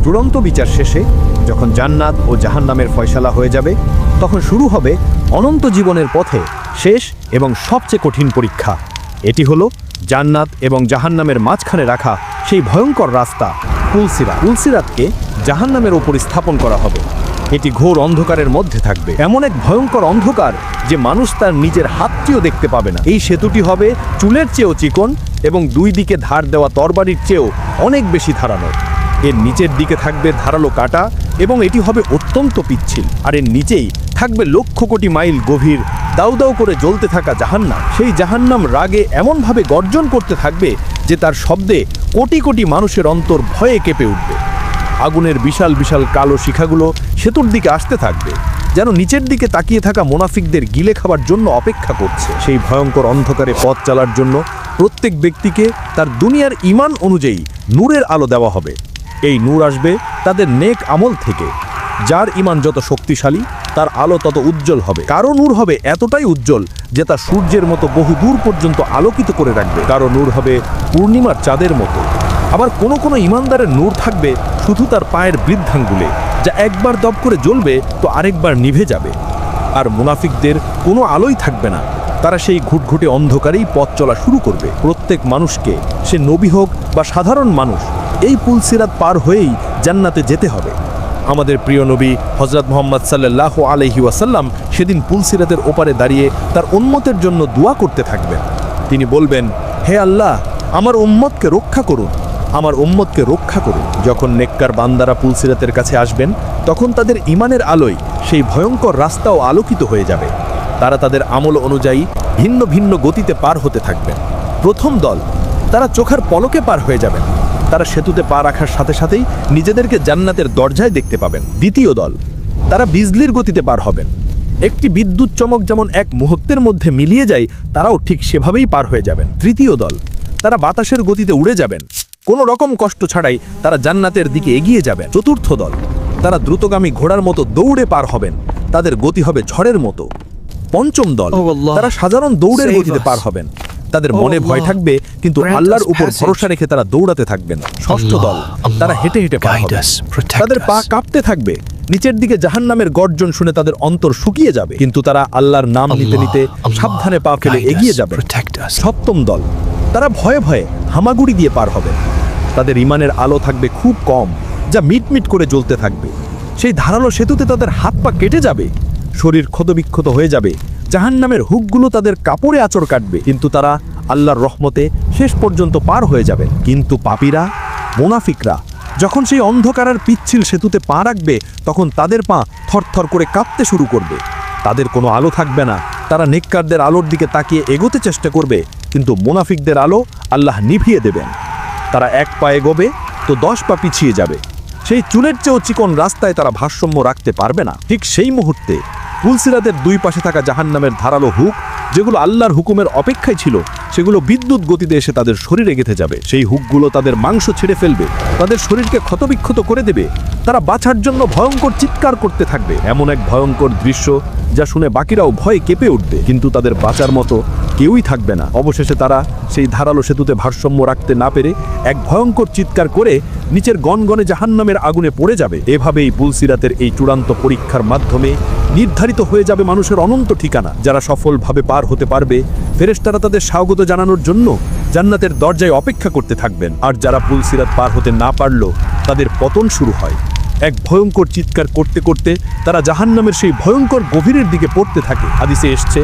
চূড়ান্ত বিচার শেষে যখন জান্নাত ও জাহান্নামের ফয়সালা হয়ে যাবে, তখন শুরু হবে অনন্ত জীবনের পথে শেষ এবং সবচেয়ে কঠিন পরীক্ষা। এটি হলো জান্নাত এবং জাহান্নামের মাঝখানে রাখা সেই ভয়ঙ্কর রাস্তা পুলসিরাত। পুলসিরাতকে জাহান্নামের ওপর স্থাপন করা হবে। এটি ঘোর অন্ধকারের মধ্যে থাকবে, এমন এক ভয়ঙ্কর অন্ধকার যে মানুষ তার নিজের হাতটিও দেখতে পাবে না। এই সেতুটি হবে চুলের চেয়েও চিকন এবং দুই দিকে ধার দেওয়া তরবারির চেয়েও অনেক বেশি ধারালো। এর নিচের দিকে থাকবে ধারালো কাঁটা এবং এটি হবে অত্যন্ত পিচ্ছিল। আর এর নিচেই থাকবে লক্ষ কোটি মাইল গভীর দাউ দাউ করে জ্বলতে থাকা জাহান্নাম। সেই জাহান্নাম রাগে এমনভাবে গর্জন করতে থাকবে যে তার শব্দে কোটি কোটি মানুষের অন্তর ভয়ে কেঁপে উঠবে। আগুনের বিশাল বিশাল কালো শিখাগুলো সেতুর দিকে আসতে থাকবে, যেন নিচের দিকে তাকিয়ে থাকা মুনাফিকদের গিলে খাবার জন্য অপেক্ষা করছে। সেই ভয়ঙ্কর অন্ধকারে পথ চলার জন্য প্রত্যেক ব্যক্তিকে তার দুনিয়ার ঈমান অনুযায়ী নূরের আলো দেওয়া হবে। এই নূর আসবে তাদের নেক আমল থেকে। যার ঈমান যত শক্তিশালী, তার আলো তত উজ্জ্বল হবে। কারো নূর হবে এতটাই উজ্জ্বল যে তা সূর্যের মতো বহু দূর পর্যন্ত আলোকিত করে রাখবে। কারো নূর হবে পূর্ণিমার চাঁদের মতো। আবার কোনো কোনো ঈমানদারের নূর থাকবে শুধু তার পায়ের বৃদ্ধাঙ্গুলে, যা একবার দপ করে জ্বলবে তো আরেকবার নিভে যাবে। আর মুনাফিকদের কোনো আলোই থাকবে না। তারা সেই ঘুটঘুটে অন্ধকারেই পথ চলা শুরু করবে। প্রত্যেক মানুষকে, সে নবী হোক বা সাধারণ মানুষ, এই পুলসিরাত পার হয়েই জান্নাতে যেতে হবে। আমাদের প্রিয় নবী হযরত মুহাম্মদ সাল্লাল্লাহু আলাইহি ওয়াসাল্লাম সেদিন পুলসিরাতের ওপারে দাঁড়িয়ে তার উম্মতের জন্য দোয়া করতে থাকবেন। তিনি বলবেন, হে আল্লাহ, আমার উম্মতকে রক্ষা করুন, আমার উম্মতকে রক্ষা করুন। যখন নেককার বান্দারা পুলসিরাতের কাছে আসবেন, তখন তাদের ঈমানের আলোয় সেই ভয়ঙ্কর রাস্তাও আলোকিত হয়ে যাবে। তারা তাদের আমল অনুযায়ী ভিন্ন ভিন্ন গতিতে পার হতে থাকবেন। প্রথম দল, তারা চোখের পলকে পার হয়ে যাবেন। তারা সেতুতে পা রাখার সাথে সাথেই নিজেদেরকে জান্নাতের দরজায় দেখতে পাবেন। দ্বিতীয় দল, তারা বিজলির গতিতে পার হবেন। একটি বিদ্যুৎ চমক যেমন এক মুহূর্তের মধ্যে মিলিয়ে যায়, তারাও ঠিক সেভাবেই পার হয়ে যাবেন। তৃতীয় দল, তারা বাতাসের গতিতে উড়ে যাবেন। কোনো রকম কষ্ট ছাড়াই তারা জান্নাতের দিকে এগিয়ে যাবেন। চতুর্থ দল, তারা দ্রুতগামী ঘোড়ার মতো দৌড়ে পার হবেন। তাদের গতি হবে ঝড়ের মতো। পঞ্চম দল, তারা সাধারণ দৌড়ের গতিতে পার হবেন। তাদের মনে ভয় থাকবে, কিন্তু আল্লাহর উপর ভরসা রেখে তারা দৌড়াতে থাকবেন। ষষ্ঠ দল, তারা হেঁটে হেঁটে পার হবেন। তাদের পা কাঁপতে থাকবে। নিচের দিকে জাহান্নামের গর্জন শুনে তাদের অন্তর শুকিয়ে যাবে, কিন্তু তারা আল্লাহর নাম নিতে নিতে সাবধানে পা ফেলে এগিয়ে যাবে। সপ্তম দল, তারা ভয়ে ভয়ে হামাগুড়ি দিয়ে পার হবেন। তাদের ঈমানের আলো থাকবে খুব কম, যা মিটমিট করে জ্বলতে থাকবে। সেই ধারালো সেতুতে তাদের হাত পা কেটে যাবে, শরীর ক্ষতবিক্ষত হয়ে যাবে। জাহান্নামের হুকগুলো তাদের কাপড়ে আঁচড় কাটবে, কিন্তু তারা আল্লাহর রহমতে শেষ পর্যন্ত পার হয়ে যাবে। কিন্তু পাপীরা, মুনাফিকরা যখন সেই অন্ধকারের পিচ্ছিল সেতুতে পা রাখবে, তখন তাদের পা থরথর করে কাঁপতে শুরু করবে। তাদের কোনো আলো থাকবে না। তারা নেককারদের আলোর দিকে তাকিয়ে এগোতে চেষ্টা করবে, কিন্তু মুনাফিকদের আলো আল্লাহ নিভিয়ে দেবেন। তারা এক পা এগোবে তো 10 পা পিছিয়ে যাবে। সেই চুলের চেয়েও চিকন রাস্তায় তারা ভারসাম্য রাখতে পারবে না। ঠিক সেই মুহূর্তে পুলসিরাতের দুই পাশে থাকা জাহান্নামের ধারালো হুক, যেগুলো আল্লাহর হুকুমের অপেক্ষায় ছিল, সেগুলো বিদ্যুৎ গতিতে এসে তাদের শরীরে গেঁথে যাবে। সেই হুকগুলো তাদের মাংস ছিঁড়ে ফেলবে, তাদের শরীরকে ক্ষতবিক্ষত করে দেবে। তারা বাঁচার জন্য ভয়ঙ্কর চিৎকার করতে থাকবে। এমন এক ভয়ঙ্কর দৃশ্য যা শুনে বাকিরাও ভয়ে কেঁপে উঠবে, কিন্তু তাদের বাঁচার মতো কেউই থাকবে না। অবশেষে তারা সেই ধারালো সেতুতে ভারসাম্য রাখতে না পেরে এক ভয়ঙ্কর চিৎকার করে নিচের গনগনে জাহান্নামের আগুনে পড়ে যাবে। এভাবেই পুলসিরাতের এই চূড়ান্ত পরীক্ষার মাধ্যমে নির্ধারিত হয়ে যাবে মানুষের অনন্ত ঠিকানা। যারা সফলভাবে পার হতে পারবে, ফেরেশতারা তাদের স্বাগত জানানোর জন্য জান্নাতের দরজায় অপেক্ষা করতে থাকবেন। আর যারা পুলসিরাত পার হতে না পারল, তাদের পতন শুরু হয়। এক ভয়ঙ্কর চিৎকার করতে করতে তারা জাহান্নামের সেই ভয়ঙ্কর গভীরের দিকে পড়তে থাকে। হাদিসে এসছে,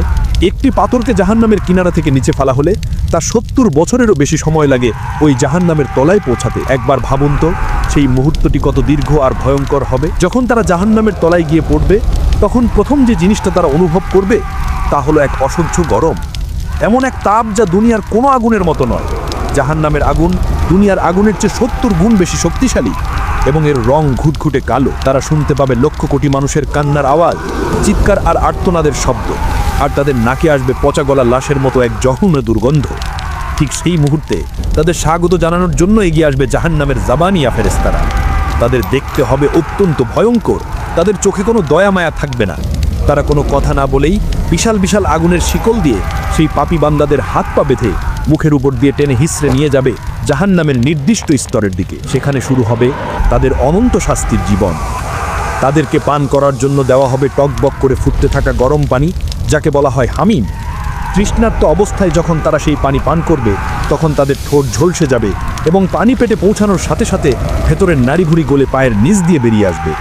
একটি পাথরকে জাহান্নামের কিনারা থেকে নিচে ফেলা হলে তা 70 বছরেরও বেশি সময় লাগে ওই জাহান্নামের তলায় পৌঁছাতে। একবার ভাবুন তো, সেই মুহূর্তটি কত দীর্ঘ আর ভয়ঙ্কর হবে। যখন তারা জাহান্নামের তলায় গিয়ে পড়বে, তখন প্রথম যে জিনিসটা তারা অনুভব করবে তা হলো এক অসহ্য গরম। এমন এক তাপ যা দুনিয়ার কোনো আগুনের মতো নয়। জাহান্নামের আগুন দুনিয়ার আগুনের চেয়ে 70 গুণ বেশি শক্তিশালী এবং এর রং ঘুটঘুটে কালো। তারা শুনতে পাবে লক্ষ কোটি মানুষের কান্নার আওয়াজ, চিৎকার আর আর্তনাদের শব্দ, আর তাদের নাকে আসবে পচা গলা লাশের মতো এক জঘন্য দুর্গন্ধ। ঠিক সেই মুহূর্তে তাদের স্বাগত জানানোর জন্য এগিয়ে আসবে জাহান্নামের জাবানিয়া ফেরেশতারা। তাদের দেখতে হবে অত্যন্ত ভয়ঙ্কর। তাদের চোখে কোনো দয়া মায়া থাকবে না। তারা কোনো কথা না বলেই বিশাল বিশাল আগুনের শিকল দিয়ে সেই পাপী বান্দাদের হাত পা বেঁধে মুখের উপর দিয়ে টেনে হিসড়ে নিয়ে যাবে জাহান্নামের নির্দিষ্ট স্তরের দিকে। সেখানে শুরু হবে তাদের অনন্ত শাস্তির জীবন। তাদেরকে পান করার জন্য দেওয়া হবে টকবক করে ফুটতে থাকা গরম পানি, যাকে বলা হয় হামিম। তৃষ্ণার্ত অবস্থায় যখন তারা সেই পানি পান করবে, তখন তাদের ঠোঁট ঝলসে যাবে এবং পানি পেটে পৌঁছানোর সাথে সাথে ভেতরের নাড়িভুড়ি গলে পায়ের নিচ দিয়ে বেরিয়ে আসবে।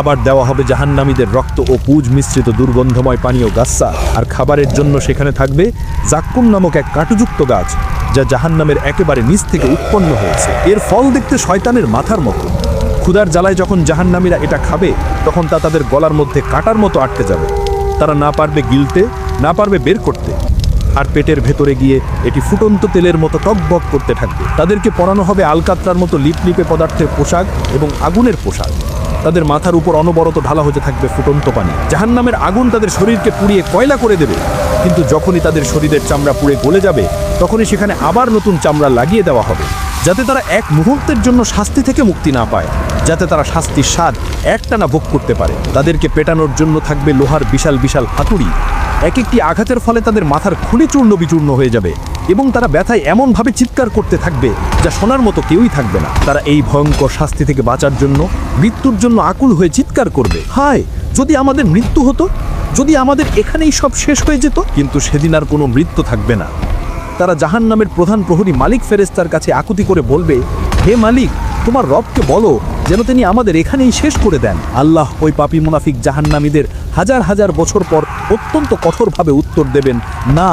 আবার দেওয়া হবে জাহান্নামীদের রক্ত ও পুজ মিশ্রিত দুর্গন্ধময় পানীয় গাস্সা। আর খাবারের জন্য সেখানে থাকবে জাক্কুম নামক এক কাঁটুযুক্ত গাছ, যা জাহান্নামের একেবারে নিচ থেকে উৎপন্ন হয়েছে। এর ফল দেখতে শয়তানের মাথার মতো। ক্ষুধার জ্বালায় যখন জাহান্নামীরা এটা খাবে, তখন তা তাদের গলার মধ্যে কাঁটার মতো আটকে যাবে। তারা না পারবে গিলতে, না পারবে বের করতে। আর পেটের ভেতরে গিয়ে এটি ফুটন্ত তেলের মতো টকবক করতে থাকবে। তাদেরকে পরানো হবে আলকাতরার মতো লিপলিপে পদার্থের পোশাক এবং আগুনের পোশাক। তাদের মাথার উপর অনবরত ঢালা হতে থাকবে ফুটন্ত পানি। জাহান্নামের আগুন তাদের শরীরকে পুড়িয়ে কয়লা করে দেবে। কিন্তু যখনই তাদের শরীরের চামড়া পুড়ে গলে যাবে, তখনই সেখানে আবার নতুন চামড়া লাগিয়ে দেওয়া হবে, যাতে তারা এক মুহূর্তের জন্য শাস্তি থেকে মুক্তি না পায়, যাতে তারা শাস্তির স্বাদ একটানা ভোগ করতে পারে। তাদেরকে পেটানোর জন্য থাকবে লোহার বিশাল বিশাল হাতুড়ি। এক একটি আঘাতের ফলে তাদের মাথার খুলে চূর্ণ বিচূর্ণ হয়ে যাবে এবং তারা ব্যথায় এমনভাবে চিৎকার করতে থাকবে যা শোনার মতো কেউই থাকবে না। তারা এই ভয়ঙ্কর শাস্তি থেকে বাঁচার জন্য, মৃত্যুর জন্য আকুল হয়ে চিৎকার করবে, হায় যদি আমাদের মৃত্যু হতো, যদি আমাদের এখানেই সব শেষ হয়ে যেত। কিন্তু সেদিন আর কোনো মৃত্যু থাকবে না। তারা জাহান্নামের প্রধান প্রহরী মালিক ফেরেশতার কাছে আকুতি করে বলবে, হে মালিক, তোমার রবকে বলো যেন তিনি আমাদের এখানেই শেষ করে দেন। আল্লাহ ওই পাপী মুনাফিক জাহান্নামীদের হাজার হাজার বছর পর অত্যন্ত কঠোরভাবে উত্তর দেবেন, না,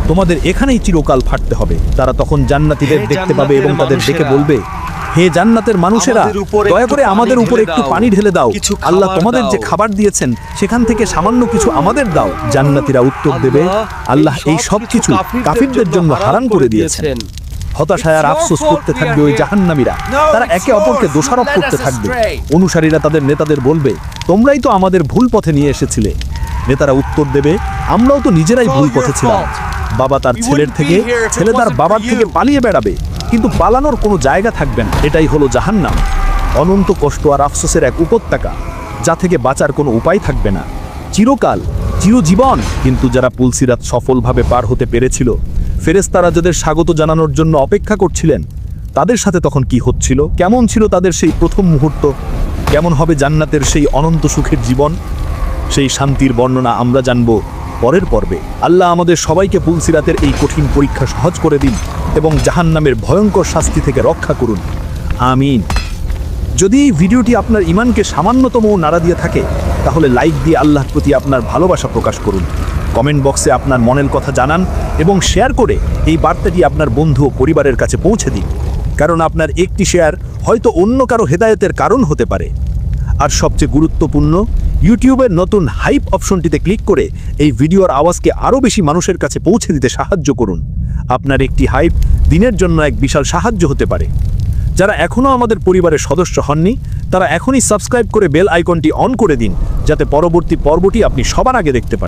তোমাদের এখানেই চিরকাল ফাটতে হবে। তারা তখন জান্নাতীদের দেখতে পাবে এবং তাদের দেখে বলবে, হে জান্নাতের মানুষেরা, দয়া করে আমাদের উপর একটু পানি ঢেলে দাও। আল্লাহ তোমাদের যে খাবার দিয়েছেন সেখান থেকে সামান্য কিছু আমাদের দাও। জান্নাতীরা উত্তর দেবে, আল্লাহ এই সব কিছু কাফিরদের জন্য হারাম করে দিয়েছেন। হতাশায় আর আফসোস করতে থাকবে ওই জাহান্নামীরা। তারা একে অপরকে দোষারোপ করতে থাকবে। অনুসারীরা তাদের নেতাদের বলবে, তোমরাই তো আমাদের ভুল পথে নিয়ে এসেছিলে। নেতারা উত্তর দেবে, আমরাও তো নিজেরাই ভুল পথে ছিলাম। বাবা তার ছেলের থেকে, ছেলে তার বাবার থেকে পালিয়ে বেড়াবে, কিন্তু পালানোর কোনো জায়গা থাকবে না। এটাই হলো জাহান্নাম, অনন্ত কষ্ট আর আফসোসের এক উপত্যকা, যা থেকে বাঁচার কোনো উপায় থাকবে না। চিরকাল, চিরজীবন। কিন্তু যারা পুলসিরাত সফলভাবে পার হতে পেরেছিল, ফেরেশতারা যাদের স্বাগত জানানোর জন্য অপেক্ষা করছিলেন, তাদের সাথে তখন কি হচ্ছিল, কেমন ছিল তাদের সেই প্রথম মুহূর্ত, কেমন হবে জান্নাতের সেই অনন্ত সুখের জীবন, সেই শান্তির বর্ণনা আমরা জানব পরের পর্বে। আল্লাহ আমাদের সবাইকে পুলসিরাতের এই কঠিন পরীক্ষা সহজ করে দিন এবং জাহান্নামের ভয়ঙ্কর শাস্তি থেকে রক্ষা করুন, আমিন। যদি এই ভিডিওটি আপনার ঈমানকে সামান্যতমও নাড়া দিয়ে থাকে, তাহলে লাইক দিয়ে আল্লাহর প্রতি আপনার ভালোবাসা প্রকাশ করুন। কমেন্ট বক্সে আপনার মনের কথা জানান এবং শেয়ার করে এই বার্তাটি আপনার বন্ধু ও পরিবারের কাছে পৌঁছে দিন, কারণ আপনার একটি শেয়ার হয়তো অন্য কারো হেদায়েতের কারণ হতে পারে। আর সবচেয়ে গুরুত্বপূর্ণ, ইউটিউবের নতুন হাইপ অপশনটিতে ক্লিক করে এই ভিডিওর আওয়াজকে আরও বেশি মানুষের কাছে পৌঁছে দিতে সাহায্য করুন। আপনার একটি হাইপ দিনের জন্য এক বিশাল সাহায্য হতে পারে। যারা এখনও আমাদের পরিবারের সদস্য হননি, তারা এখনই সাবস্ক্রাইব করে বেল আইকনটি অন করে দিন, যাতে পরবর্তী পর্বটি আপনি সবার আগে দেখতে পান।